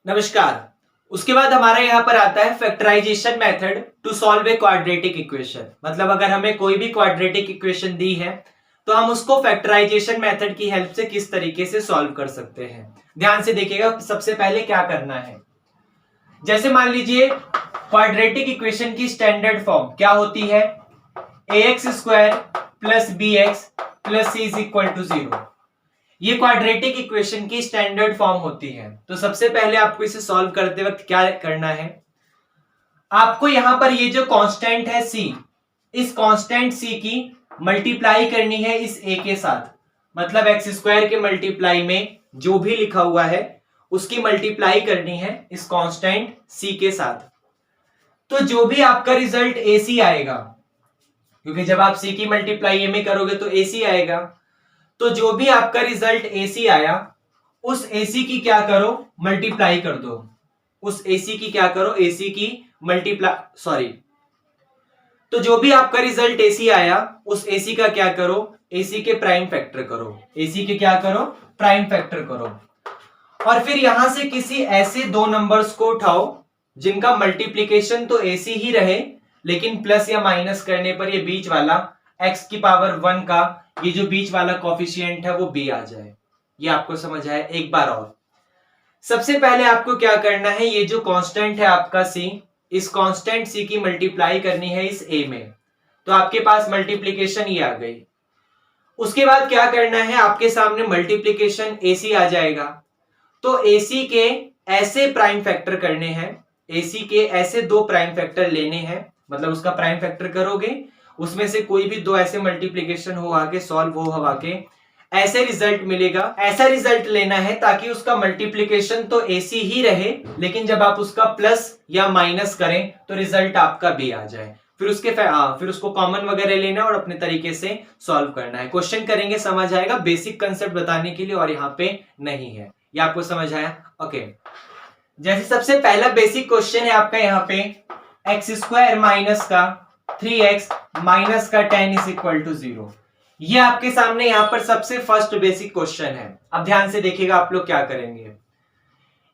नमस्कार। उसके बाद हमारा यहाँ पर आता है factorisation method to solve a quadratic equation. मतलब अगर हमें कोई भी क्वाड्रेटिक इक्वेशन दी है तो हम उसको फैक्टराइजेशन मेथड की हेल्प से किस तरीके से सॉल्व कर सकते हैं। ध्यान से देखिएगा, सबसे पहले क्या करना है। जैसे मान लीजिए क्वाड्रेटिक इक्वेशन की स्टैंडर्ड फॉर्म क्या होती है, ax² plus bx plus c is equal to 0। ये क्वाड्रेटिक इक्वेशन की स्टैंडर्ड फॉर्म होती है। तो सबसे पहले आपको इसे सॉल्व करते वक्त क्या करना है, आपको यहां पर ये जो कांस्टेंट है c, इस कांस्टेंट c की मल्टीप्लाई करनी है इस a के साथ। मतलब x² के मल्टीप्लाई में जो भी लिखा हुआ है उसकी मल्टीप्लाई करनी है इस कांस्टेंट c के साथ। तो जो भी आपका रिजल्ट ac आएगा, क्योंकि जब आप c की मल्टीप्लाई a में करोगे तो ac आएगा, तो जो भी आपका रिजल्ट AC आया उस AC की क्या करो, मल्टीप्लाई कर दो। उस AC की क्या करो, AC की मल्टीप्लाई तो जो भी आपका रिजल्ट AC आया उस AC का क्या करो, AC के प्राइम फैक्टर करो। AC के क्या करो, प्राइम फैक्टर करो। और फिर यहां से किसी ऐसे दो नंबर्स को उठाओ जिनका मल्टीप्लीकेशन तो AC ही रहे, लेकिन प्लस या माइनस करने पर ये बीच वाला x की पावर 1 का ये जो बीच वाला कोफिशिएंट है वो b आ जाए। ये आपको समझ आया। एक बार और, सबसे पहले आपको क्या करना है, ये जो कांस्टेंट है आपका c, इस कांस्टेंट c की मल्टीप्लाई करनी है इस a में। तो आपके पास मल्टीप्लीकेशन ये आ गई। उसके बाद क्या करना है, आपके सामने मल्टीप्लीकेशन ac आ जाएगा। तो ac के ऐसे प्राइम फैक्टर करने हैं, ac के ऐसे दो प्राइम फैक्टर लेने हैं। मतलब उसका प्राइम फैक्टर करोगे, उसमें से कोई भी दो ऐसे मल्टीप्लीकेशन हो आके सॉल्व हो हवा के ऐसे रिजल्ट मिलेगा। ऐसा रिजल्ट लेना है ताकि उसका मल्टीप्लीकेशन तो AC ही रहे, लेकिन जब आप उसका प्लस या माइनस करें तो रिजल्ट आपका B आ जाए। फिर उसको कॉमन वगैरह लेना और अपने तरीके से सॉल्व करना है। क्वेश्चन करेंगे, समझ आएगा, बेसिक कंसेप्ट बताने के लिए, और यहाँ पे नहीं है। ये आपको समझ आया? ओके। जैसे सबसे पहला बेसिक क्वेश्चन है आपका यहाँ पे, x² माइनस का 3x माइनस का 10 इज इक्वल टू 0। ये आपके सामने यहां पर सबसे फर्स्ट बेसिक क्वेश्चन है। अब ध्यान से देखिएगा आप लोग क्या करेंगे।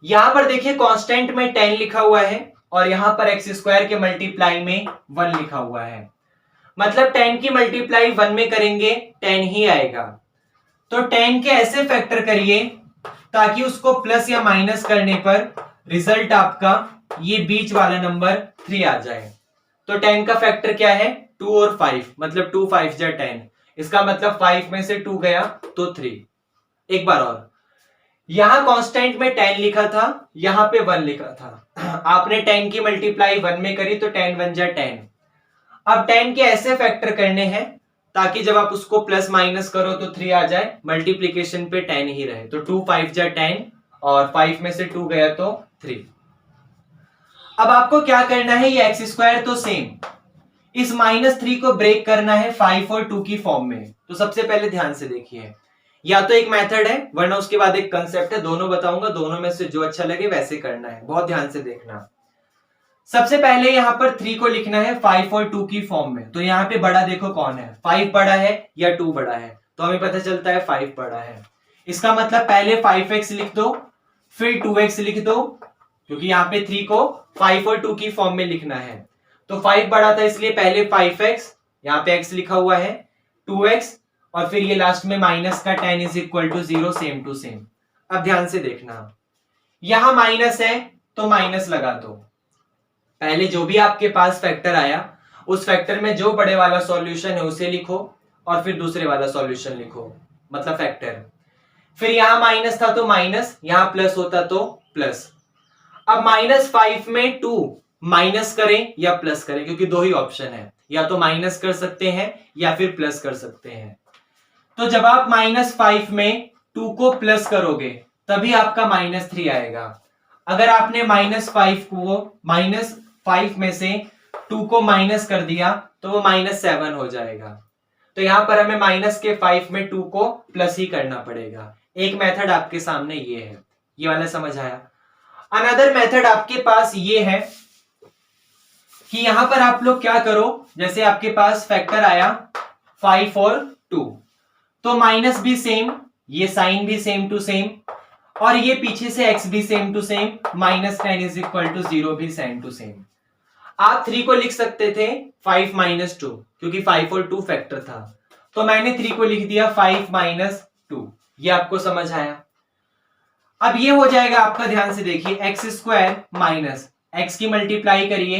यहां पर देखिए कांस्टेंट में 10 लिखा हुआ है और यहां पर x² के मल्टीप्लाई में 1 लिखा हुआ है। मतलब 10 की मल्टीप्लाई 1 में करेंगे 10 ही आएगा। तो 10 के ऐसे फैक्टर करिए ताकि उसको प्लस या माइनस करने पर रिजल्ट आपका ये बीच वाला नंबर 3 आ जाए। तो 10 का फैक्टर क्या है, 2 और 5, मतलब 2 5 जा 10। इसका मतलब 5 में से 2 गया तो 3। एक बार और, यहां कांस्टेंट में 10 लिखा था, यहां पे 1 लिखा था। आपने 10 की मल्टीप्लाई 1 में करी तो 10 1 जा 10। अब 10 के ऐसे फैक्टर करने हैं ताकि जब आप उसको प्लस माइनस करो तो 3 आ जाए, मल्टीप्लीकेशन पे 10 ही रहे। तो 2 5 जा 10 और 5 में से 2 गया तो 3। अब आपको क्या करना है, ये x² तो सेम, इस -3 को ब्रेक करना है 5 और 2 की फॉर्म में। तो सबसे पहले ध्यान से देखिए, या तो एक मेथड है वरना उसके बाद एक कंसेप्ट है, दोनों बताऊंगा, दोनों में से जो अच्छा लगे वैसे करना है। बहुत ध्यान से देखना। सबसे पहले यहां पर 3 को लिखना है 5 और 2 की फॉर्म में। तो यहां पे बड़ा देखो कौन है, 5 बड़ा है या 2 बड़ा है, तो हमें पता चलता है 5 बड़ा है। इसका मतलब पहले 5x लिख दो फिर 2x लिख दो, क्योंकि यहाँ पे 3 को 5 और 2 की फॉर्म में लिखना है। तो 5 बड़ा था इसलिए पहले 5x, यहाँ पे x लिखा हुआ है, 2x और फिर ये लास्ट में माइनस का 10 is equal to 0, same to same. अब ध्यान से देखना, यहां माइनस है तो माइनस लगा दो। पहले जो भी आपके पास फैक्टर आया उस फैक्टर में जो बड़े वाला सॉल्यूशन है उसे लिखो और फिर दूसरे वाला सॉल्यूशन लिखो, मतलब फैक्टर। फिर यहां माइनस था तो माइनस, यहां प्लस होता तो प्लस। अब -5 में 2 माइनस करें या प्लस करें, क्योंकि दो ही ऑप्शन है, या तो माइनस कर सकते हैं या फिर प्लस कर सकते हैं। तो जब आप -5 में 2 को प्लस करोगे तभी आपका -3 आएगा। अगर आपने -5 में से 2 को माइनस कर दिया तो वो -7 हो जाएगा। तो यहां पर हमें -5 में 2 को प्लस ही करना पड़ेगा। एक मेथड आपके सामने ये है, ये वाला समझ आया। अनदर मेथड आपके पास ये है कि यहां पर आप लोग क्या करो, जैसे आपके पास फैक्टर आया 5 और 2, तो माइनस भी सेम, ये साइन भी सेम टू सेम, और ये पीछे से x भी same to same, -10 is equal to 0 भी सेम टू सेम। आप 3 को लिख सकते थे 5 - 2, क्योंकि 5 और 2 फैक्टर था, तो मैंने 3 को लिख दिया 5 - 2। ये आपको समझ आया। अब ये हो जाएगा आपका, ध्यान से देखिए, एक्स स्क्वायर माइनस एक्स की मल्टीप्लाई करिए,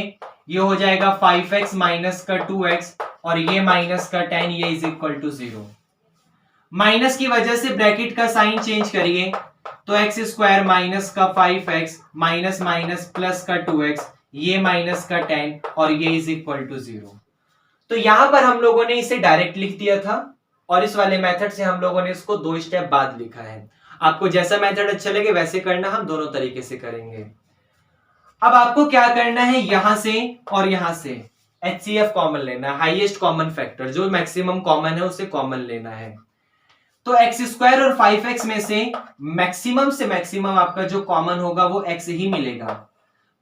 ये हो जाएगा 5x माइनस का 2x और ये माइनस का 10, ये इज इक्वल टू 0। माइनस की वजह से ब्रैकेट का साइन चेंज करिए, तो एक्स स्क्वायर माइनस का 5x माइनस माइनस प्लस का 2x, ये माइनस का 10 और ये इज इक्वल टू 0। तो यहां पर हम लोगों ने इसे डायरेक्ट लिख दिया था और इस वाले मेथड से हम लोगों ने इसको 2 स्टेप बाद लिखा है। आपको जैसा मेथड अच्छा लगे वैसे करना, हम दोनों तरीके से करेंगे। अब आपको क्या करना है, यहां से और यहां से HCF कॉमन लेना है, हाईएस्ट कॉमन फैक्टर, जो मैक्सिमम कॉमन है उसे कॉमन लेना है। तो एक्स स्क्वायर और 5x में से मैक्सिमम आपका जो कॉमन होगा वो x ही मिलेगा।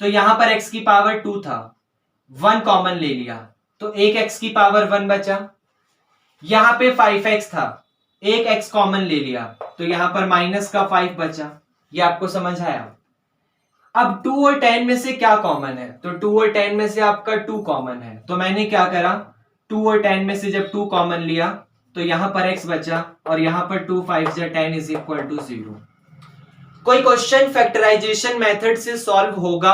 तो यहां पर x की पावर 2 था, 1 कॉमन ले लिया, तो एक x की पावर 1 बचा। यहां पे 5x था, एक x कॉमन ले लिया, तो यहां पर माइनस का 5 बचा। ये आपको समझ आया। अब 2 और 10 में से क्या कॉमन है, तो 2 और 10 में से आपका 2 कॉमन है, तो मैंने क्या करा, 2 और 10 में से जब 2 कॉमन लिया तो यहां पर x बचा और यहां पर 2 5 10 इज इक्वल टू 0। कोई क्वेश्चन फैक्टराइजेशन मेथड से सॉल्व होगा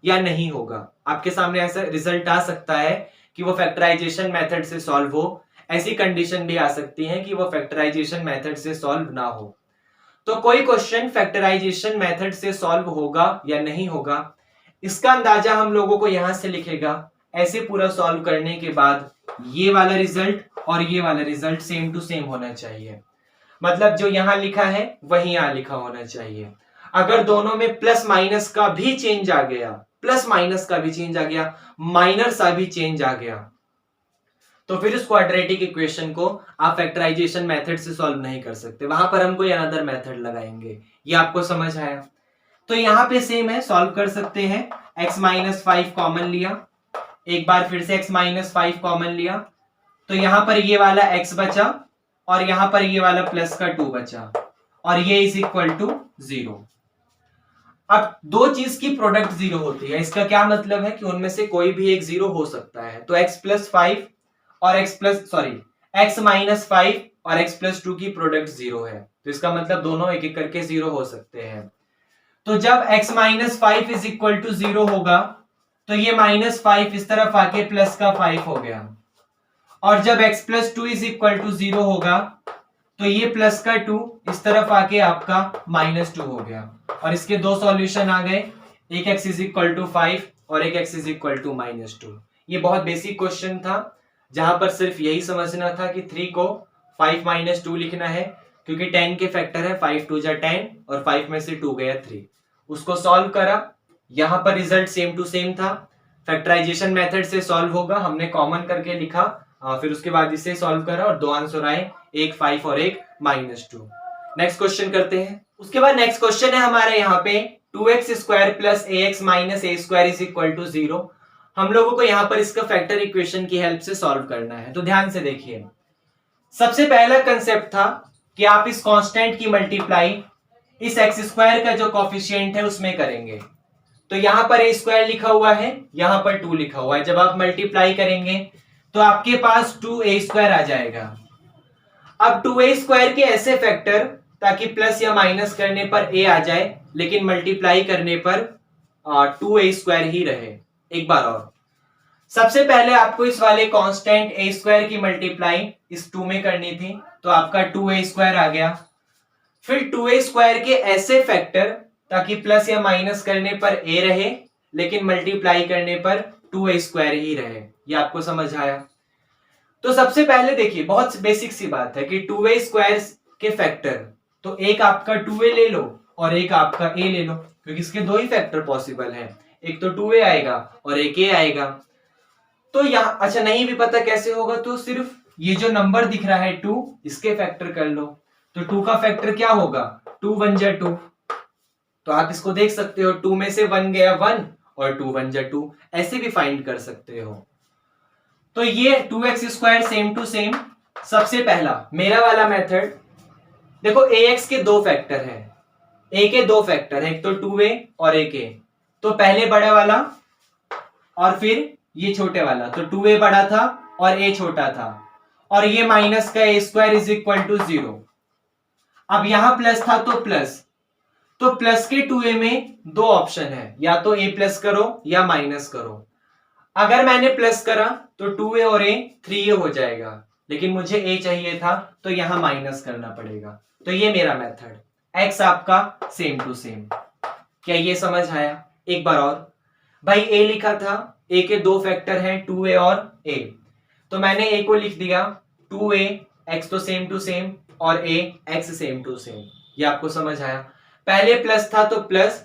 या नहीं होगा, आपके सामने ऐसा रिजल्ट आ सकता है कि वो फैक्टराइजेशन मेथड से सॉल्व हो, ऐसी कंडीशन भी आ सकती है कि वो फैक्टराइजेशन मेथड से सॉल्व ना हो। तो कोई क्वेश्चन फैक्टराइजेशन मेथड से सॉल्व होगा या नहीं होगा, इसका अंदाजा हम लोगों को यहां से लिखेगा। ऐसे पूरा सॉल्व करने के बाद ये वाला रिजल्ट और ये वाला रिजल्ट सेम टू सेम होना चाहिए, मतलब जो यहां लिखा है वही यहां लिखा होना चाहिए। अगर दोनों में प्लस माइनस का भी चेंज आ गया, माइनर सा भी चेंज आ गया, तो फिर उस क्वाड्रेटिक इक्वेशन को आप फैक्टराइजेशन मेथड से सॉल्व नहीं कर सकते, वहां पर हम कोई अनदर मेथड लगाएंगे। ये आपको समझ आया। तो यहां पे सेम है, सॉल्व कर सकते हैं। x - 5 कॉमन लिया, एक बार फिर से x - 5 कॉमन लिया, तो यहां पर ये वाला x बचा और यहां पर ये वाला प्लस का 2 बचा और ये इज इक्वल टू 0। अब दो चीज की प्रोडक्ट 0 होती है, इसका क्या मतलब है कि उनमें से कोई भी एक 0 हो सकता है। तो x + 5 और x - 5 और x + 2 की प्रोडक्ट 0 है, तो इसका मतलब दोनों एक एक करके 0 हो सकते हैं। तो जब x - 5 इज इक्वल टू 0 होगा तो ये -5 इस तरफ आके प्लस का 5 हो गया, और जब x + 2 इज इक्वल टू 0 होगा तो ये प्लस का 2 इस तरफ आके आपका -2 हो गया, और इसके दो सॉल्यूशन आ गए, एक x इज इक्वल टू 5 और एक x इज इक्वल टू -2। ये बहुत बेसिक क्वेश्चन था, जहां पर सिर्फ यही समझना था कि 3 को 5 - 2 लिखना है, क्योंकि 10 के फैक्टर है 5 2 जा 10 और 5 में से 2 गया 3। उसको सॉल्व करा, यहां पर रिजल्ट सेम टू सेम था। फैक्टराइजेशन मेथड से सॉल्व होगा, हमने कॉमन करके लिखा, फिर उसके बाद इसे सॉल्व करा और दो आंसर आए, एक 5 और एक -2। नेक्स्ट क्वेश्चन करते हैं। उसके बाद नेक्स्ट क्वेश्चन है हमारे यहाँ पे 2x² + ax - a² is equal to 0। हम लोगों को यहाँ पर इसका फैक्टर इक्वेशन की हेल्प से सॉल्व करना है। तो ध्यान से देखिए, सबसे पहला कंसेप्ट था कि आप इस कांस्टेंट की मल्टीप्लाई इस x² का जो कोफिशिएंट है उसमें करेंगे। तो यहां पर a² लिखा हुआ है, यहां पर 2 लिखा हुआ है, जब आप मल्टीप्लाई करेंगे तो आपके पास 2a² आ जाएगा। अब 2a² के ऐसे फैक्टर ताकि प्लस या माइनस करने पर a आ जाए, लेकिन मल्टीप्लाई करने पर 2a² ही रहे। एक बार और, सबसे पहले आपको इस वाले कांस्टेंट a² की मल्टीप्लाई इस 2 में करनी थी, तो आपका 2a² आ गया। फिर 2a² के ऐसे फैक्टर ताकि प्लस या माइनस करने पर a रहे, लेकिन मल्टीप्लाई करने पर 2a² ही रहे। ये आपको समझ आया। तो सबसे पहले देखिए, बहुत बेसिक सी बात है कि 2a² के फैक्टर, तो एक आपका 2a ले लो और एक आपका a ले लो, क्योंकि इसके दो ही फैक्टर पॉसिबल हैं, एक तो 2a आएगा और एक a आएगा। तो यहाँ अच्छा नहीं भी पता कैसे होगा, तो सिर्फ ये जो नंबर दिख रहा है 2, इसके फैक्टर कर लो। तो 2 का फैक्टर क्या होगा, 2 1 जा 2, तो आप इसको देख सकते हो, 2 में से 1 गया 1 और 2 1 जा 2, ऐसे भी फाइंड कर सकते हो। तो ये 2x² सेम टू सेम। सबसे पहला मेरा वाला मेथड देखो, ax के दो फैक्टर हैं, ए के दो फैक्टर हैं, एक तो 2a और एक a। तो पहले बड़ा वाला और फिर ये छोटे वाला, तो 2a बड़ा था और a छोटा था, और ये माइनस का a square is equal to 0। अब यहां प्लस था तो प्लस के 2a में दो ऑप्शन है, या तो a प्लस करो या माइनस करो। अगर मैंने प्लस करा तो 2a और a 3a हो जाएगा, लेकिन मुझे a चाहिए था तो यहां माइनस करना पड़ेगा। तो ये मेरा मेथड, x आपका सेम टू सेम। क्या ये समझ आया? एक बार और भाई, a लिखा था, a के दो फैक्टर हैं 2a और a, तो मैंने a को लिख दिया 2a, x तो सेम टू सेम, और a x same to same. ये आपको समझ आया? पहले प्लस था तो प्लस,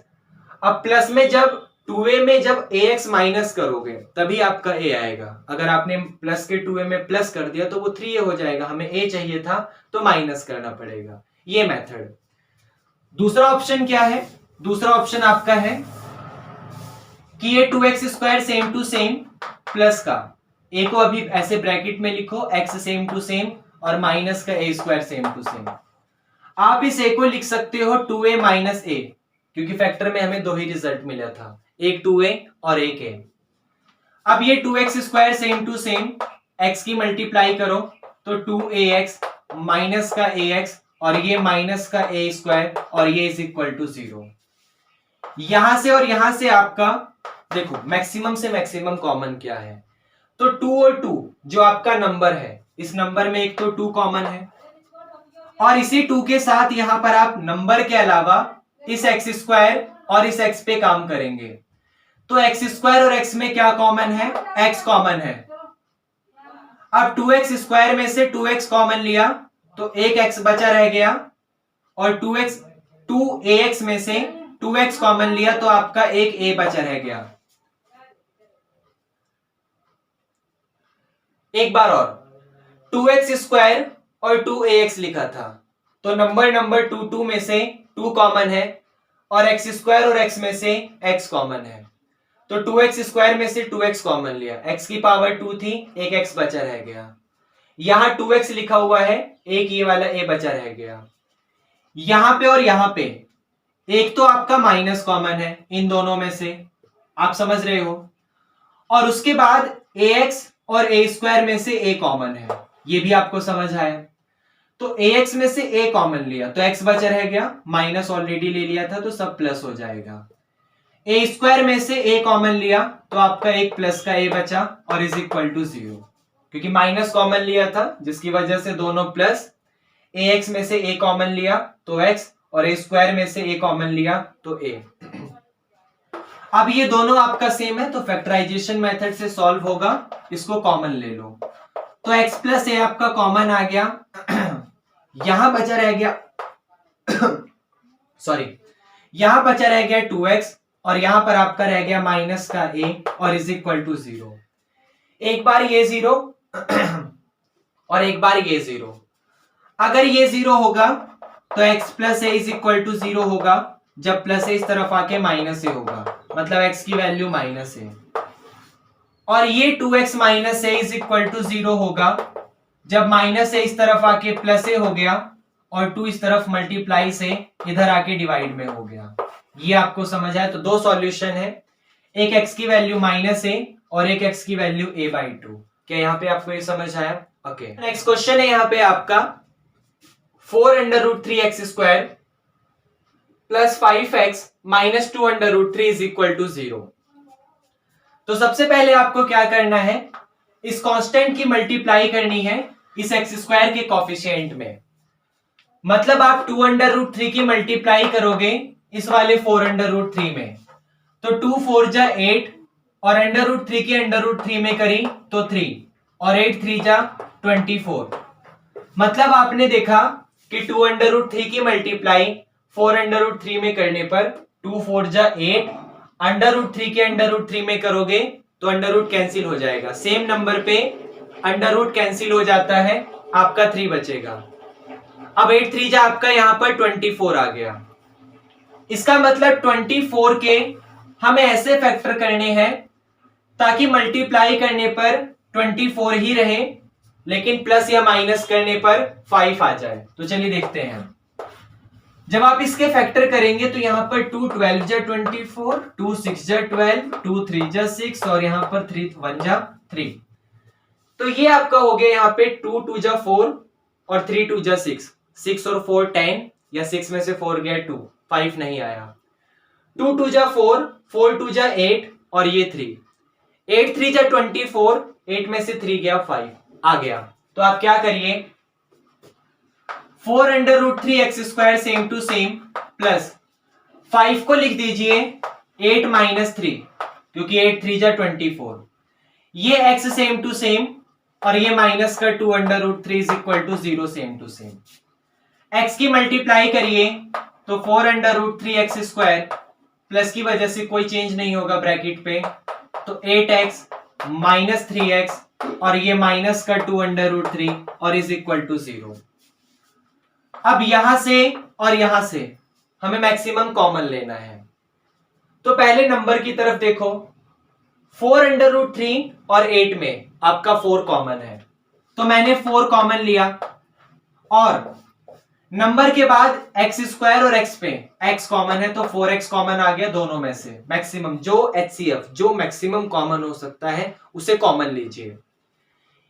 अब प्लस में जब 2a में जब ax माइनस करोगे तभी आपका a आएगा। अगर आपने प्लस के 2a में प्लस कर दिया तो वो 3a हो जाएगा, हमें a चाहिए था तो माइनस करना पड़ेगा। ये मेथड। दूसरा ऑप्शन क्या है? दूसरा ऑप्शन आपका है कि ये 2x square same to same plus का a को अभी ऐसे ब्रैकेट में लिखो, x सेम टू सेम और माइनस का a square same to same. आप इस a को लिख सकते हो 2a माइनस a, क्योंकि फैक्टर में हमें दो ही रिजल्ट मिला था, एक 2a और एक a। अब ये 2x square same to same, x की मल्टीप्लाई करो तो 2ax माइनस का ax और ये माइनस का a स्क्वायर और ये इज इक्वल टू 0। यहां से और यहां से आपका देखो मैक्सिमम से मैक्सिमम कॉमन क्या है, तो 2 और 2 जो आपका नंबर है, इस नंबर में एक तो 2 कॉमन है, और इसी 2 के साथ यहां पर आप नंबर के अलावा इस x स्क्वायर और इस x पे काम करेंगे। तो x स्क्वायर और x में क्या कॉमन है? x कॉमन है। अब 2x स्क्वायर में से 2x कॉमन लिया तो एक x बचा रह गया, और 2ax में से 2x कॉमन लिया तो आपका एक a बचा रह गया। एक बार और, 2x स्क्वायर और 2ax लिखा था, तो नंबर 2 में से 2 कॉमन है, और x स्क्वायर और x में से x कॉमन है, तो 2x स्क्वायर में से 2x कॉमन लिया, x की पावर 2 थी, एक x बचा रह गया। यहां 2x लिखा हुआ है, एक ये वाला a बचा रह गया। यहां पे और यहां पे एक तो आपका माइनस कॉमन है इन दोनों में से, आप समझ रहे हो, और उसके बाद ax और a स्क्वायर में से a कॉमन है, ये भी आपको समझ आया। तो ax में से a कॉमन लिया तो x बचा रह गया, माइनस ऑलरेडी ले लिया था तो सब प्लस हो जाएगा। a स्क्वायर में से a कॉमन लिया तो आपका एक प्लस का a बचा और इज इक्वल टू 0, क्योंकि माइनस कॉमन लिया था जिसकी वजह से दोनों प्लस। ax में से a कॉमन लिया तो x, और a स्क्वायर में से a कॉमन लिया तो a। अब ये दोनों आपका सेम है तो फैक्टराइजेशन मेथड से सॉल्व होगा, इसको कॉमन ले लो। तो x प्लस a आपका कॉमन आ गया, यहां बचा रह गया सॉरी, यहां बचा रह गया 2x, और यहां पर आपका रह गया माइनस का a और इज इक्वल टू 0। एक बार ये 0 और एक बार ये 0। अगर ये 0 होगा तो x plus a is equal to 0 होगा, जब प्लस a इस तरफ आके माइनस a होगा, मतलब x की वैल्यू माइनस a। और ये 2x minus a is equal to 0 होगा जब माइनस a इस तरफ आके प्लस a हो गया, और 2 इस तरफ मल्टीप्लाई से इधर आके डिवाइड में हो गया। ये आपको समझ आया? तो दो सॉल्यूशन है, एक x की वैल्यू माइनस a और एक x की वैल्यू a/2। क्या यहाँ पे आपको ये समझ आया? ओके, नेक्स्ट क्वेश्चन है यहाँ पे आपका 4√3x square plus 5x minus 2√3 is equal to 0। तो सबसे पहले आपको क्या करना है, इस कांस्टेंट की मल्टीप्लाई करनी है इस x स्क्वायर के कोफिशिएंट में। मतलब आप 2√3 की मल्टीप्लाई करोगे इस वाले 4√3 में, तो 2 4 जा 8, और √3 की √3 में करी तो 3, और 8 3 जा 24। मतलब आपने देखा कि 2√3 की मल्टीप्लाई 4√3 में करने पर 2 4 जा 8, √3 के √3 में करोगे तो √ कैंसिल हो जाएगा, सेम नंबर पे √ कैंसिल हो जाता है, आपका 3 बचेगा। अब 8 3 जा आपका यहां पर 24 आ गया। इसका मतलब 24 के हमें ऐसे फैक्टर करने हैं ताकि मल्टीप्लाई करने पर 24 ही रहे, लेकिन प्लस या माइनस करने पर 5 आ जाए। तो चलिए देखते हैं। जब आप इसके फैक्टर करेंगे तो यहाँ पर 2 12 जा 24, 2 6 जा 12, 2 3 जा 6 और यहाँ पर 3 1 जा 3। तो ये आपका हो गया यहाँ पे 2 2 जा 4 और 3 2 जा 6, 6 और 4 10 या 6 में से 4 गया 2, 5 नहीं आया। 2 2 जा 4, 4 2 जा 8 और ये 3, 8 3 जा 24, 8 में से 3 गया 5 आ गया। तो आप क्या करिए 4 under root 3 x square same to same plus 5 को लिख दीजिए 8 माइनस 3 क्योंकि 8 3 जा 24, ये x सेम टू सेम और ये माइनस का 2 under root 3 is equal to 0 same to same. x की मल्टीप्लाई करिए तो 4 under root 3 x square plus की वजह से कोई चेंज नहीं होगा ब्रैकेट पे, तो 8x माइनस 3x और ये माइनस का 2 अंडर रूट 3 और इज इक्वल टू 0। अब यहां से और यहां से हमें मैक्सिमम कॉमन लेना है। तो पहले नंबर की तरफ देखो, 4 अंडर रूट 3 और 8 में आपका 4 कॉमन है, तो मैंने 4 कॉमन लिया और नंबर के बाद एक्स स्क्वायर और एक्स पे x कॉमन है तो 4x कॉमन आ गया दोनों में से। मैक्सिमम जो HCF जो मैक्सिमम कॉमन हो सकता है उसे कॉमन लीजिए।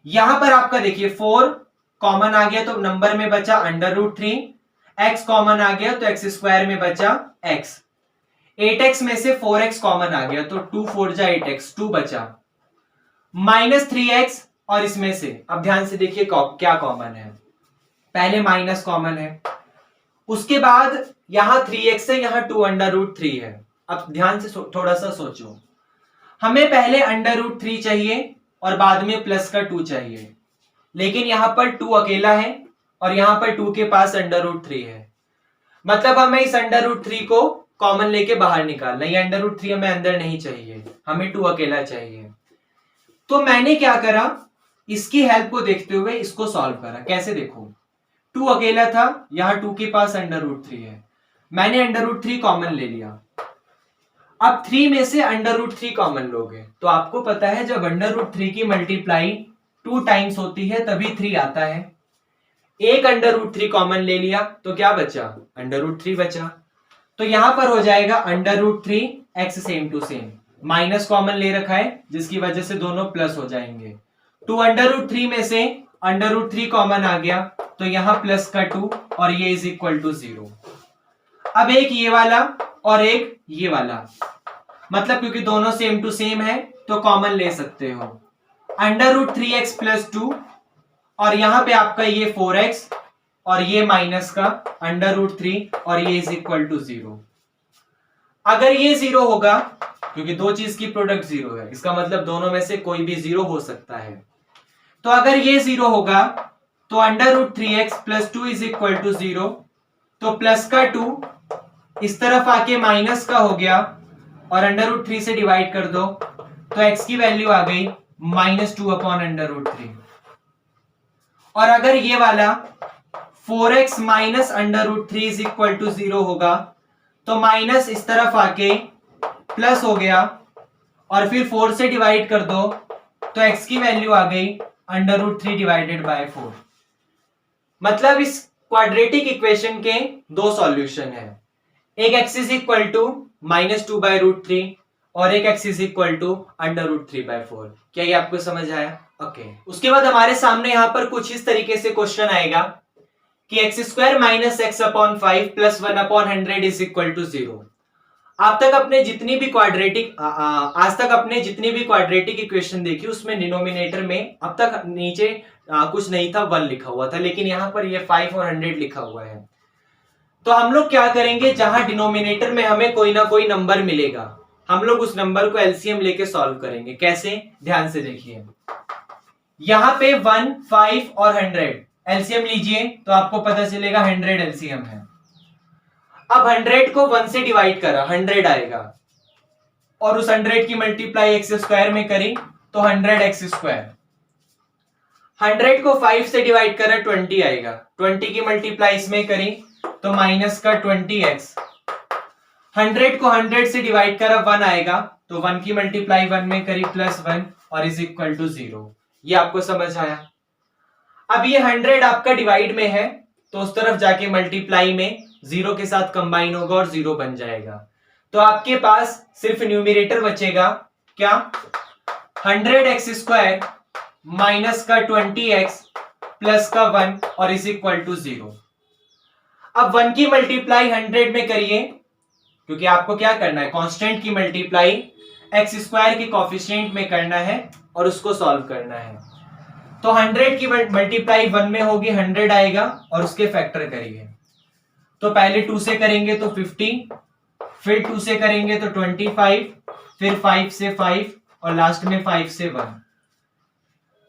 यहां पर आपका देखिए 4 कॉमन आ गया तो नंबर में बचा अंडर रूट 3, x कॉमन आ गया तो एक्स स्क्वायर में बचा x, 8x में से 4x कॉमन आ गया तो 2 4 जा 8x 2 बचा, माइनस 3x और इसमें से अब ध्यान से देखिए क्या कॉमन है, पहले माइनस कॉमन है, उसके बाद यहां 3x है यहां 2 अंडर रूट 3 है। अब ध्यान से थोड़ा सा सोचो, हमें पहले अंडर रूट 3 चाहिए और बाद में प्लस का 2 चाहिए, लेकिन यहां पर 2 अकेला है और यहां पर 2 के पास अंडर रूट 3 है, मतलब हमें इस अंडर रूट 3 को कॉमन लेके बाहर निकालना। ये अंडर रूट 3 हमें अंदर नहीं चाहिए, हमें 2 अकेला चाहिए। तो मैंने क्या करा, इसकी हेल्प को देखते हुए इसको सॉल्व करा। कैसे देखो, 2 अकेला था, यहां 2 के पास अंडर रूट 3 है, मैंने अंडर रूट 3 कॉमन ले लिया। अब 3 में से अंडर रूट 3 कॉमन लोगे तो आपको पता है जब अंडर रूट 3 की मल्टीप्लाई 2 टाइम्स होती है तभी 3 आता है। एक अंडर रूट 3 कॉमन ले लिया तो क्या बचा, अंडर रूट 3 बचा। तो यहां पर हो जाएगा under root 3 x same to same, minus common ले रखा है जिसकी वजह से दोनों प्लस हो जाएंगे। 2 अंडर रूट 3 में से अंडर रूट 3 कॉमन आ गया तो यहां प्लस का 2 और ये इज इक्वल टू 0। अब एक ये वाला और एक ये वाला, मतलब क्योंकि दोनों सेम टू सेम है तो कॉमन ले सकते हो। अंडर रूट 3x प्लस 2 और यहां पे आपका ये 4x और ये माइनस का अंडर रूट 3 और ये इज इक्वल टू 0। अगर ये 0 होगा, क्योंकि दो चीज की प्रोडक्ट 0 है, इसका मतलब दोनों में से कोई भी 0 हो सकता है। तो अगर ये 0 होगा तो under root 3x plus 2 is equal to 0, तो प्लस का 2 इस तरफ आके माइनस का हो गया और अंडर रूट 3 से डिवाइड कर दो तो x की वैल्यू आ गई -2 अपॉन अंडर रूट 3। और अगर ये वाला 4x minus under root 3 is equal to 0 होगा तो माइनस इस तरफ आके प्लस हो गया और फिर 4 से डिवाइड कर दो तो x की वैल्यू आ गई अंडर रूट 3 डिवाइडेड बाय 4। मतलब इस क्वाड्रेटिक इक्वेशन के दो सॉल्यूशन है, एक x is equal to -2 by root 3 और एक x is equal to under root 3 by 4। क्या ये आपको समझ आया? ओके। उसके बाद हमारे सामने यहां पर कुछ इस तरीके से क्वेश्चन आएगा कि x square minus x upon 5 plus 1 upon 100 is equal to 0। आज तक अपने जितनी भी क्वाड्रेटिक इक्वेशन देखी उसमें डिनोमिनेटर में अब तक नीचे कुछ नहीं था, 1 लिखा हुआ था, लेकिन यहां पर ये 5 और 100 लिखा हुआ है। तो हम लोग क्या करेंगे, जहां डिनोमिनेटर में हमें कोई ना कोई नंबर मिलेगा, हम लोग उस नंबर को एलसीएम लेके सॉल्व करेंगे। कैसे, ध्यान से देखिए। यहां पे 1, 5 और 100 एलसीएम लीजिए तो आपको पता चलेगा 100 एलसीएम है। अब 100 को 1 से डिवाइड करा 100 आएगा और उस 100 की मल्टीप्लाई एक्स स्क्वायर में करी तो 100 एक्स स्क्वायर। 100 को 5 से डिवाइड करा 20 आएगा, 20 की मल्टीप्लाई इसमें करी तो माइनस का 20x। 100 को 100 से डिवाइड करा 1 आएगा तो 1 की मल्टीप्लाई 1 में करी प्लस 1 और इज इक्वल टू 0। ये आपको समझ आया? अब ये 100 आपका डिवाइड में है तो उस तरफ जाके मल्टीप्लाई में जीरो के साथ कंबाइन होगा और जीरो बन जाएगा। तो आपके पास सिर्फ न्यूमरेटर बचेगा क्या, 100x² माइनस का 20x प्लस का 1 और इज इक्वल टू 0। अब 1 की मल्टीप्लाई 100 में करिए, क्योंकि आपको क्या करना है, कांस्टेंट की मल्टीप्लाई x² के कोफिशिएंट में करना है और उसको सॉल्व करना है। तो 100 की मल्टीप्लाई 1 में होगी, 100 आएगा और उसके फैक्टर करिए। तो पहले 2 से करेंगे तो 50, फिर 2 से करेंगे तो 25, फिर 5 से 5 और लास्ट में 5 से 1।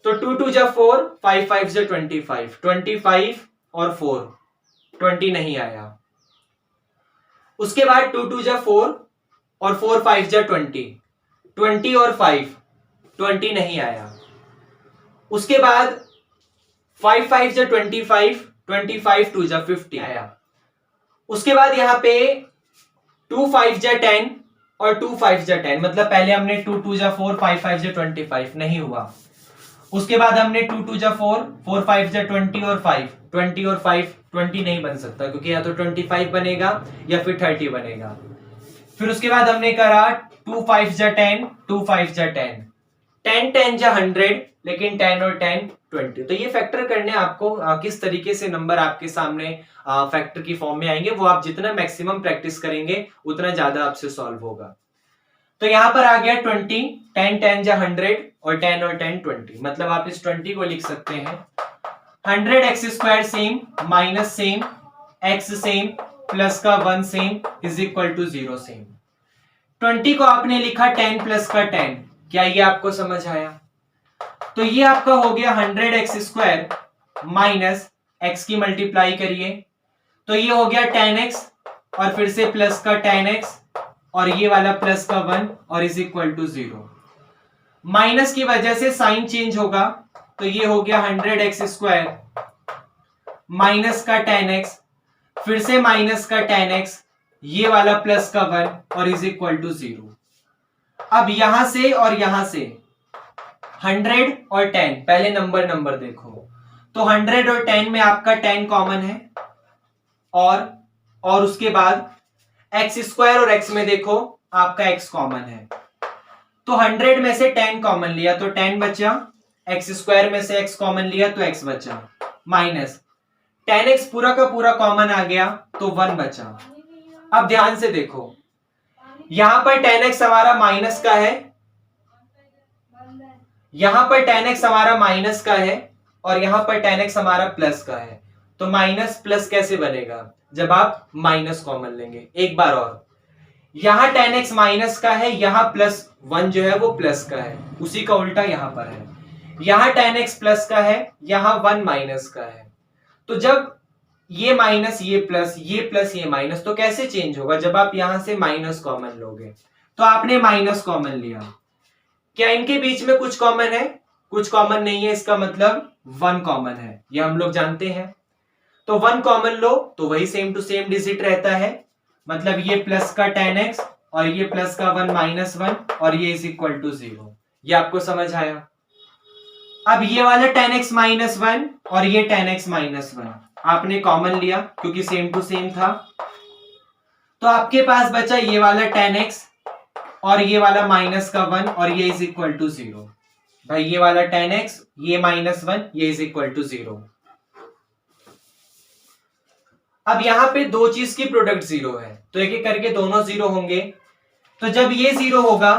तो 2 2 जा 4, 5 5 जा 25, 25 और 4, 20 नहीं आया। उसके बाद 2 2 जा 4 और 4 5 जा 20, 20 और 5, 20 नहीं आया। उसके बाद 5 5 जा 25, 25 2 जा 50 आया। उसके बाद यहां पे 2 5 जा 10 और 2 5 जा 10, मतलब पहले हमने 2 2 जा 4, 5 5 जा 25, नहीं हुआ। उसके बाद हमने 2 2 जा 4, 4 5 जा 20 और 5, 20 और 5, 20 नहीं बन सकता, क्योंकि या तो 25 बनेगा या फिर 30 बनेगा। फिर उसके बाद हमने करा 2 5 जा 10, 2 5 जा 10, 10 10 जा 100, लेकिन 10 और 10 20। तो ये फैक्टर करने आपको किस तरीके से नंबर आपके सामने फैक्टर की फॉर्म में आएंगे, वो आप जितना मैक्सिमम प्रैक्टिस करेंगे उतना ज्यादा आपसे सॉल्व होगा। तो यहां पर आ गया 20, 10 10 जा 100 और 10 और 10 20, मतलब आप इस 20 को लिख सकते हैं 100x² same minus same x same plus का 1 same is equal to 0 same. 20 को आपने लिखा 10 प्लस का 10, क्या ये आपको समझ आया? तो ये आपका हो गया 100x² माइनस x की मल्टीप्लाई करिए, तो ये हो गया 10x और फिर से प्लस का 10x और ये वाला प्लस का 1 और इज इक्वल टू 0। माइनस की वजह से साइन चेंज होगा, तो ये हो गया 100x² माइनस का 10x, फिर से माइनस का 10x, ये वाला प्लस का 1 और इज इक्वल टू 0। अब यहां से और यहां से 100 और 10, पहले नंबर देखो, तो 100 और 10 में आपका 10 कॉमन है और उसके बाद x² और x में देखो आपका x कॉमन है। तो 100 में से 10 कॉमन लिया तो 10 बचा, x² में से x कॉमन लिया तो x बचा, माइनस 10x पूरा का पूरा कॉमन आ गया तो 1 बचा। अब ध्यान से देखो, यहां पर 10x हमारा माइनस का है, यहां पर 10x हमारा माइनस का है और यहां पर 10x हमारा प्लस का है। तो माइनस प्लस कैसे बनेगा? जब आप माइनस कॉमन लेंगे। एक बार और, यहां 10x माइनस का है, यहां प्लस 1 जो है वो प्लस का है, उसी का उल्टा यहां पर है। यहां 10x प्लस का है, यहां 1 माइनस का है। तो जब ये माइनस ये प्लस ये माइनस, तो कैसे चेंज होगा? जब आप यहां से माइनस कॉमन लोगे। तो आपने माइनस कॉमन लिया, क्या इनके बीच में कुछ कॉमन है? कुछ कॉमन नहीं है, इसका मतलब 1 कॉमन है, यह हम लोग जानते हैं। तो 1 कॉमन लो तो वही सेम टू सेम डिजिट रहता है, मतलब ये प्लस का 10x और ये प्लस का 1 माइनस 1 और ये इज इक्वल टू 0। ये आपको समझ आया? अब ये वाला 10x माइनस 1 और ये 10x माइनस 1 आपने कॉमन लिया क्योंकि सेम टू सेम था, तो आपके पास बचा ये वाला 10x और ये वाला माइनस का 1 और ये इज इक्वल टू 0। भाई ये वाला 10x, ये माइनस 1, ये इज इक्वल टू 0। अब यहां पे दो चीज की प्रोडक्ट 0 है, तो एक एक करके दोनों 0 होंगे। तो जब ये 0 होगा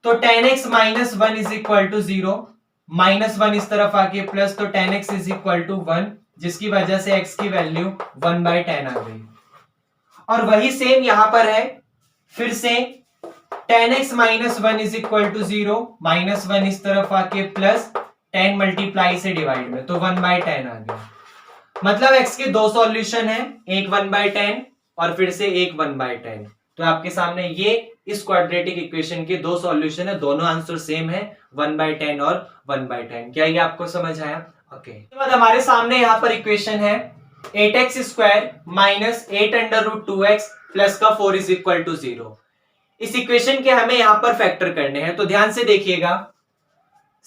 तो 10x minus 1 is equal to 0, minus 1 इस तरफ आके प्लस, तो 10x इज इक्वल टू 1, जिसकी वजह से x की वैल्यू 1/10 आ गई। और वही सेम यहां पर है, फिर से 10x minus 1 is equal to 0, minus 1 इस तरफ आके प्लस 10 मल्टीप्लाई से डिवाइड में, तो 1/10 आ गया। मतलब x के दो सॉल्यूशन है, एक 1/10 और फिर से एक 1/10। तो आपके सामने ये इस क्वाड्रेटिक इक्वेशन के दो सॉल्यूशन है, दोनों आंसर सेम है, 1/10 और 1/10। क्या ये आपको समझ आया? ओके। इसके बाद हमारे सामने यहाँ पर इक्वेशन है 8x² माइनस 8√2x प्लस का 4 इज इक्वल टू 0। इस इक्वेशन के हमें यहां पर फैक्टर करने हैं, तो ध्यान से देखिएगा।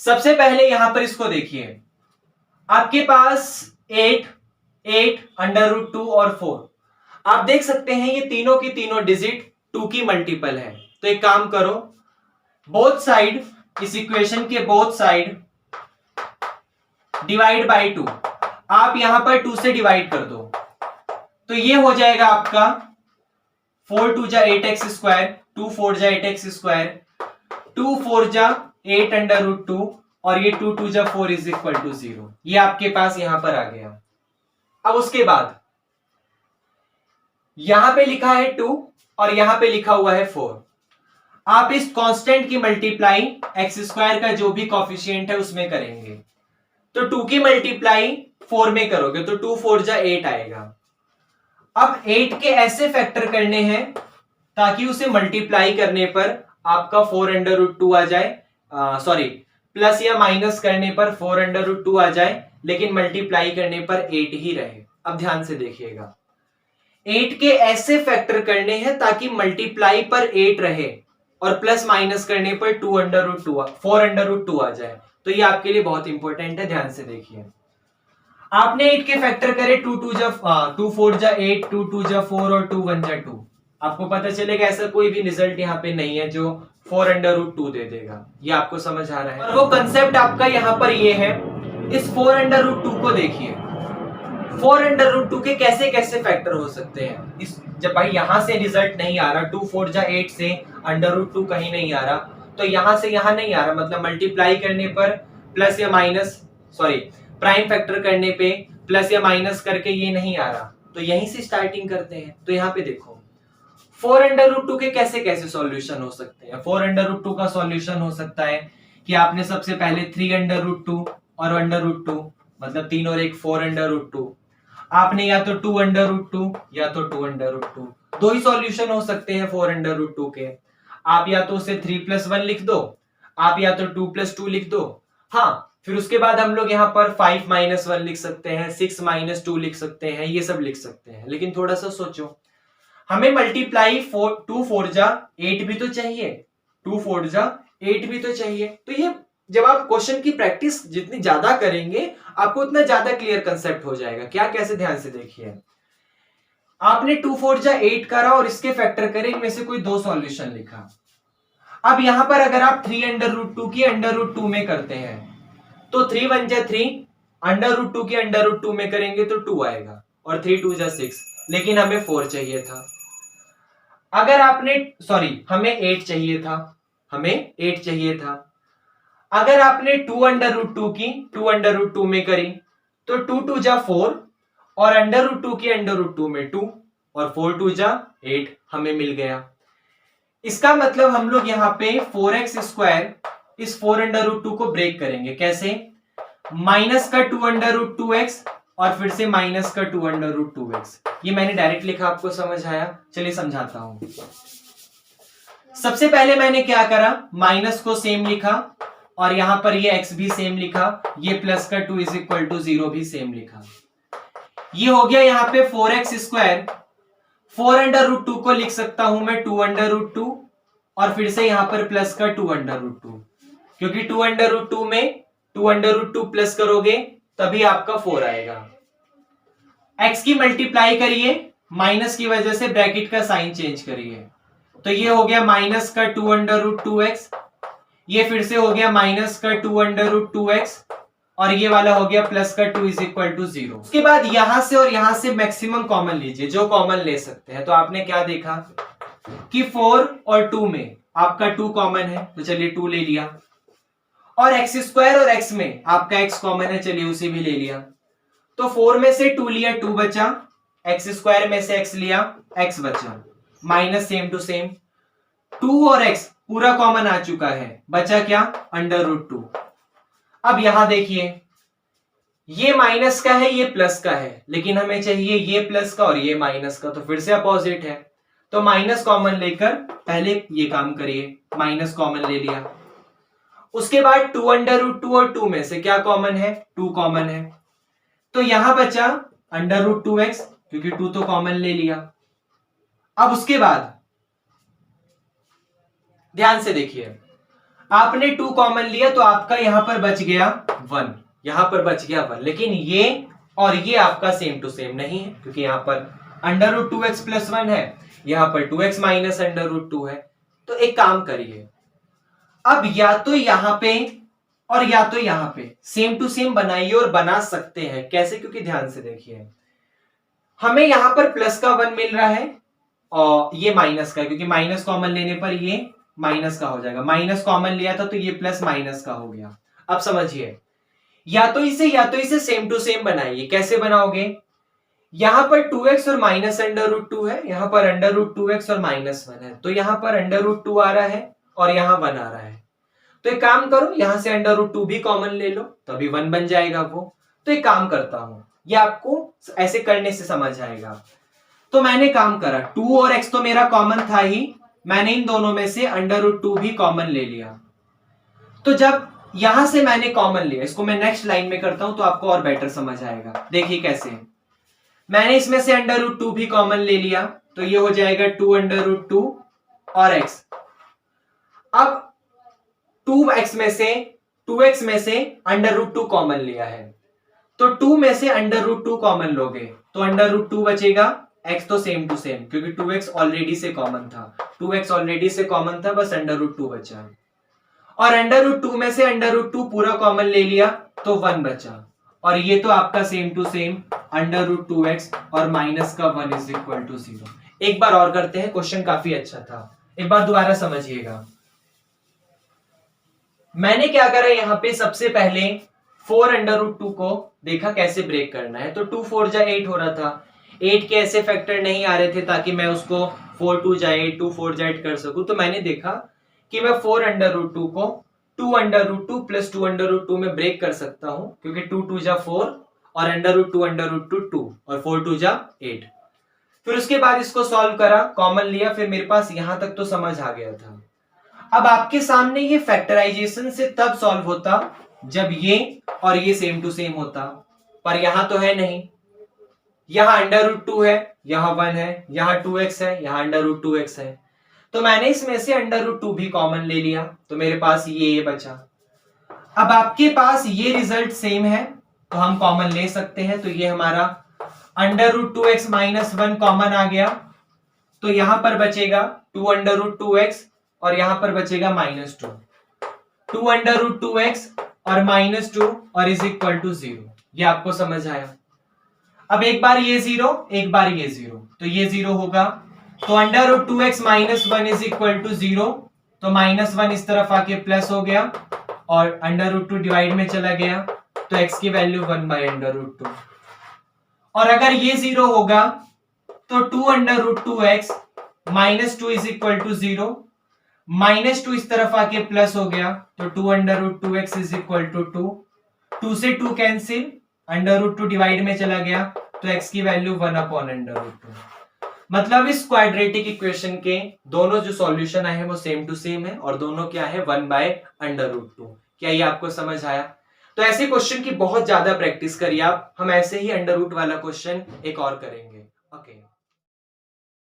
सबसे पहले यहां पर इसको देखिए, आपके पास 8 √2 और 4। आप देख सकते हैं ये तीनों की तीनों डिजिट 2 की मल्टीपल है। तो एक काम करो, बोथ साइड, इस इक्वेशन के बोथ साइड डिवाइड बाय 2, आप यहां पर 2 से डिवाइड कर दो, तो ये हो जाएगा आपका 4 2 जा 8x स्क्वायर, 2 4 जा 8x स्क्वायर, 2 4 जा 8 अंडर रूट 2 और ये 2 2 जा 4 इज इक्वल टू 0। ये आपके पास यहां पर आ गया। अब उसके बाद यहां पे लिखा है 2 और यहां पे लिखा हुआ है 4। आप इस कांस्टेंट की मल्टीप्लाई एक्स स्क्वायर का जो भी कॉफिशिएंट है उसमें करेंगे। तो 2 की मल्टीप्लाई 4 में करोगे तो 2 4 जा 8 आएगा। अब 8 के ऐसे फैक्टर करने हैं ताकि उसे मल्टीप्लाई करने पर आपका 4 अंडर रूट 2 आ जाए, सॉरी प्लस या माइनस करने पर 4 अंडर रूट 2 आ जाए, लेकिन मल्टीप्लाई करने पर 8 ही रहे। अब ध्यान से देखिएगा, 8 के ऐसे फैक्टर करने हैं ताकि मल्टीप्लाई पर 8 रहे और प्लस माइनस करने पर 2 अंडर रूट 2 4 अंडर रूट 2 आ जाए। तो ये आपके लिए बहुत इंपॉर्टेंट है, ध्यान से देखिए। आपने 8 के फैक्टर करे 2 4 जा 8, 2 2 जा 4 और 2 1 जा 2। आपको पता चलेगा ऐसा कोई भी रिजल्ट यहाँ पे नहीं है जो 4 अंडर रूट 2 दे देगा। ये आपको समझ आ रहा है। और वो कंसेप्ट आपका यहाँ पर ये है, इस 4 अंडर रूट 2 को देखिए, 4 अंडर रूट 2 के कैसे कैसे फैक्टर हो सकते हैं। इस जब भाई यहां से रिजल्ट नहीं आ रहा, 2 4 जा 8 से अंडर रूट 2 कहीं नहीं आ रहा, तो यहां से यहां नहीं आ रहा, मतलब मल्टीप्लाई करने पर प्लस या माइनस, सॉरी प्राइम फैक्टर करने पे प्लस या माइनस करके ये नहीं आ रहा, तो यहीं से स्टार्टिंग करते हैं। तो यहाँ पे देखो 4 अंडर रूट 2 के कैसे कैसे सॉल्यूशन हो सकते हैं। 4 अंडर रूट 2 का सॉल्यूशन हो सकता है कि आपने सबसे पहले 3 अंडर रूट 2 और अंडर रूट 2, मतलब 3 और 1 4 अंडर रूट 2, आपने या तो 2 अंडर रूट 2 या तो 2 अंडर रूट 2, दो ही सॉल्यूशन हो सकते हैं 4 अंडर रूट 2 के। आप या तो उसे 3 प्लस 1 लिख दो, आप या तो 2 प्लस 2 लिख दो। हाँ, फिर उसके बाद हम लोग यहाँ पर 5 माइनस 1 लिख सकते हैं, 6 माइनस 2 लिख सकते हैं, ये सब लिख सकते हैं। लेकिन थोड़ा सा सोचो, हमें मल्टीप्लाई 2 4 जा 8 भी तो चाहिए, 2 4 जा 8 भी तो चाहिए। तो ये जब आप क्वेश्चन की प्रैक्टिस जितनी ज्यादा करेंगे आपको उतना ज्यादा क्लियर कंसेप्ट हो जाएगा। क्या कैसे, ध्यान से देखिए। आपने 2 4 जा 8 करा और इसके फैक्टर करे, इनमें से कोई दो सॉल्यूशन लिखा। अब यहां पर अगर आप 3 अंडर रूट 2 की अंडर रूट 2 में करते हैं तो 3 1 जा 3, अंडर रूट 2 की अंडर रूट 2 में करेंगे तो 2 आएगा और 3 2 जा 6, लेकिन हमें 4 चाहिए था। अगर आपने, सॉरी हमें 8 चाहिए था, हमें 8 चाहिए था। अगर आपने 2 अंडर रूट 2 की 2 अंडर रूट 2 में करी तो 2 2 जा 4 और अंडर रूट 2 की अंडर रूट 2 में 2 और 4 2 जा 8 हमें मिल गया। इसका मतलब हम लोग यहाँ पे 4x स्क्वायर इस 4 अंडर रूट 2 को ब्रेक करेंगे। कैसे? माइनस का 2 अंडर रूट 2x और फिर से माइनस का 2 अंडर रूट 2x। ये मैंने डायरेक्ट लिखा, आपको समझ आया? चलिए समझाता हूं। सबसे पहले मैंने क्या करा, माइनस को सेम लिखा और यहां पर ये x भी सेम लिखा, ये प्लस का 2 इज इक्वल टू 0 भी सेम लिखा। ये हो गया यहाँ पे 4x स्क्वायर। 4 अंडर रूट 2 को लिख सकता हूं मैं 2 अंडर रूट 2 और फिर से यहां पर प्लस का 2 अंडर रूट 2, क्योंकि 2 अंडर रूट 2 में 2 अंडर रूट 2 प्लस करोगे तभी आपका 4 आएगा। x की मल्टीप्लाई करिए, माइनस की वजह से ब्रैकेट का साइन चेंज करिए, तो ये हो गया माइनस का 2 अंडर रूट 2x, ये फिर से हो गया माइनस का 2 अंडर रूट 2x और ये वाला हो गया प्लस का 2 इज इक्वल टू 0। उसके बाद यहां से और यहां से मैक्सिमम कॉमन लीजिए, जो कॉमन ले सकते हैं। तो आपने क्या देखा कि 4 और 2 में आपका 2 कॉमन है, तो चलिए 2 ले लिया, और x स्क्वायर और x में आपका x कॉमन है, चलिए उसे भी ले लिया। तो 4 में से 2 लिया 2 बचा, x स्क्वायर में से x लिया x बचा, माइनस सेम टू सेम, 2 और x पूरा कॉमन आ चुका है, बचा क्या? Under root 2। अब यहां देखिए, ये माइनस का है ये प्लस का है, लेकिन हमें चाहिए ये प्लस का और ये माइनस का, तो फिर से अपोजिट है, तो माइनस कॉमन लेकर पहले ये काम करिए, माइनस कॉमन ले लिया। उसके बाद 2 अंडर रूट 2 और 2 में से क्या कॉमन है? 2 कॉमन है, तो यहां बचा अंडर रूट 2x, क्योंकि 2 तो कॉमन ले लिया। अब उसके बाद ध्यान से देखिए, आपने 2 कॉमन लिया तो आपका यहां पर बच गया 1, यहां पर बच गया 1, लेकिन ये और ये आपका सेम टू सेम नहीं है, क्योंकि यहां पर अंडर रूट 2x प्लस 1 है, यहाँ पर 2x माइनस अंडर रूट 2 है। तो एक काम करिए, अब या तो यहां पे और या तो यहां पे सेम टू सेम बनाइए, और बना सकते हैं कैसे, क्योंकि ध्यान से देखिए हमें यहां पर प्लस का 1 मिल रहा है और ये माइनस का, क्योंकि माइनस कॉमन लेने पर ये माइनस का हो जाएगा, माइनस कॉमन लिया था तो ये प्लस माइनस का हो गया। अब समझिए, या तो इसे सेम टू सेम बनाइए। कैसे बनाओगे, यहां पर 2x और माइनस अंडर रूट 2 है, यहां पर अंडर रूट 2x और माइनस 1 है, तो यहां पर अंडर रूट 2 आ रहा है और यहां 1 आ रहा है। तो एक काम करो, यहां से अंडर रूट 2 भी कॉमन ले लो, तो अभी 1 बन जाएगा वो। तो एक काम करता हूं, ये आपको ऐसे करने से समझ आएगा। तो मैंने काम करा, 2 और x तो मेरा कॉमन था ही, मैंने इन दोनों में से अंडर रूट 2 भी कॉमन ले लिया। तो जब यहां से मैंने कॉमन लिया, इसको मैं नेक्स्ट लाइन में करता हूं तो आपको और बेटर समझ आएगा। देखिए कैसे, मैंने इसमें से अंडर रूट 2 भी कॉमन ले लिया, तो ये हो जाएगा 2 अंडर रूट 2 और x। अब 2x में से अंडर रूट 2 कॉमन लिया है, तो 2 में से अंडर रूट 2 कॉमन लोगे तो अंडर रूट 2 बचेगा, x तो सेम टू सेम, क्योंकि 2x ऑलरेडी से कॉमन था, 2x ऑलरेडी से कॉमन था, बस अंडर रूट 2 बचा। और अंडर रूट 2 में से अंडर रूट 2 पूरा कॉमन ले लिया तो 1 बचा, और ये तो आपका same to same under root 2x और माइनस का 1 इज इक्वल टू 0। एक बार और करते हैं, क्वेश्चन काफी अच्छा था, एक बार दोबारा समझिएगा। मैंने क्या करा, यहां पे सबसे पहले 4 अंडर रूट 2 को देखा कैसे ब्रेक करना है, तो 2 4 जा 8 हो रहा था, 8 के ऐसे फैक्टर नहीं आ रहे थे ताकि मैं उसको 4 2 जा 8 2 4 जा 8 कर सकूं। तो मैंने देखा कि मैं 4 अंडर रूट 2 को 2 अंडर रूट 2 प्लस 2 अंडर रूट 2 में ब्रेक कर सकता हूं, क्योंकि 2 2 जा 4 और अंडर रूट 2 2 और 4 2 जा 8। फिर उसके बाद इसको सॉल्व करा, कॉमन लिया, फिर मेरे पास यहां तक तो समझ आ गया था। अब आपके सामने ये फैक्टराइजेशन से तब सॉल्व होता जब ये और ये सेम टू सेम होता, पर यहां तो है नहीं, यहां अंडर रूट 2 है, यहां 1 है, यहां 2x है, यहां अंडर रूट 2x है, तो मैंने इसमें से अंडर रूट 2 भी कॉमन ले लिया, तो मेरे पास ये बचा। अब आपके पास ये रिजल्ट सेम है तो हम कॉमन ले सकते हैं, तो ये हमारा under root 2x minus 1 common आ गया, तो यहां पर बचेगा 2 अंडर रूट 2x और यहां पर बचेगा माइनस 2, 2 अंडर रूट 2x और माइनस 2 और इज इक्वल टू 0। ये आपको समझ आया। अब एक बार ये 0 एक बार ये 0, तो ये 0 होगा, तो under root 2x minus 1 is equal to 0, तो माइनस 1 इस तरफ आके प्लस हो गया और अंडर रूट 2 डिवाइड में चला गया, तो x की वैल्यू 1 बाय अंडर रूट 2। और अगर ये 0 होगा तो 2 under root 2x minus 2 is equal to 0, minus 2 इस तरफ आके प्लस हो गया, तो 2 under root 2x is equal to 2, 2 से 2 कैंसिल, अंडर रूट 2 डिवाइड में चला गया, तो x की वैल्यू 1 अपॉन अंडर रूट 2। मतलब इस क्वाड्रेटिक इक्वेशन के दोनों जो सॉल्यूशन आए हैं वो सेम टू सेम है, और दोनों क्या है, 1 बाय अंडर रूट 2। क्या ये आपको समझ आया? तो ऐसे क्वेश्चन की बहुत ज्यादा प्रैक्टिस करिए आप, हम ऐसे ही अंडर रूट वाला क्वेश्चन एक और करेंगे। ओके।